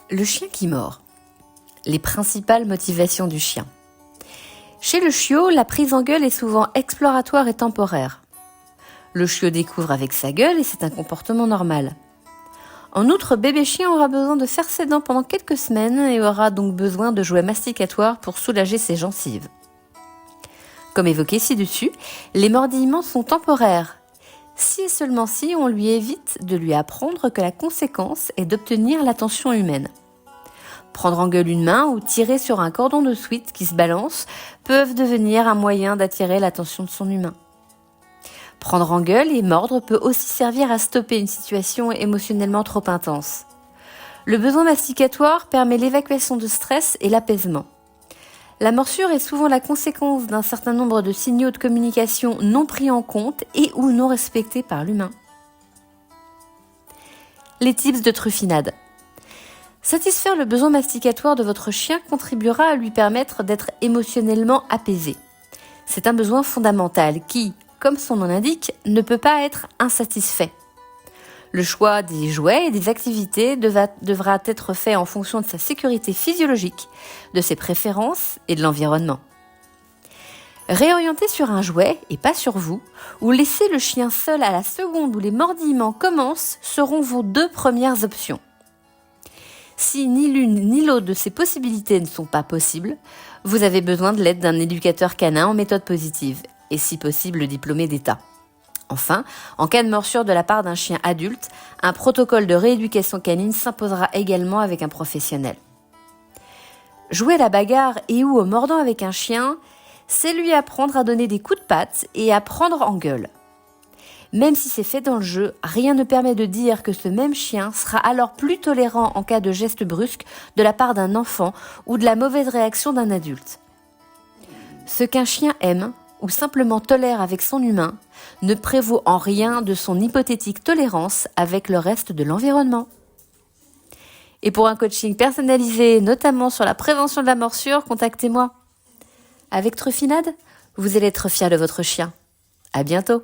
Le chien qui mord. Les principales motivations du chien. Chez le chiot, la prise en gueule est souvent exploratoire et temporaire. Le chiot découvre avec sa gueule et c'est un comportement normal. En outre, bébé chien aura besoin de faire ses dents pendant quelques semaines et aura donc besoin de jouets masticatoires pour soulager ses gencives. Comme évoqué ci-dessus, les mordillements sont temporaires. Si et seulement si on lui évite de lui apprendre que la conséquence est d'obtenir l'attention humaine. Prendre en gueule une main ou tirer sur un cordon de sweat qui se balance peuvent devenir un moyen d'attirer l'attention de son humain. Prendre en gueule et mordre peut aussi servir à stopper une situation émotionnellement trop intense. Le besoin masticatoire permet l'évacuation de stress et l'apaisement. La morsure est souvent la conséquence d'un certain nombre de signaux de communication non pris en compte et ou non respectés par l'humain. Les tips de truffinade. Satisfaire le besoin masticatoire de votre chien contribuera à lui permettre d'être émotionnellement apaisé. C'est un besoin fondamental qui, comme son nom l'indique, ne peut pas être insatisfait. Le choix des jouets et des activités devra être fait en fonction de sa sécurité physiologique, de ses préférences et de l'environnement. Réorienter sur un jouet et pas sur vous, ou laisser le chien seul à la seconde où les mordillements commencent seront vos deux premières options. Si ni l'une ni l'autre de ces possibilités ne sont pas possibles, vous avez besoin de l'aide d'un éducateur canin en méthode positive, et si possible diplômé d'État. Enfin, en cas de morsure de la part d'un chien adulte, un protocole de rééducation canine s'imposera également avec un professionnel. Jouer à la bagarre et ou au mordant avec un chien, c'est lui apprendre à donner des coups de patte et à prendre en gueule. Même si c'est fait dans le jeu, rien ne permet de dire que ce même chien sera alors plus tolérant en cas de geste brusque de la part d'un enfant ou de la mauvaise réaction d'un adulte. Ce qu'un chien aime, ou simplement tolère avec son humain, ne prévaut en rien de son hypothétique tolérance avec le reste de l'environnement. Et pour un coaching personnalisé, notamment sur la prévention de la morsure, contactez-moi. Avec Truffinade, vous allez être fier de votre chien. À bientôt.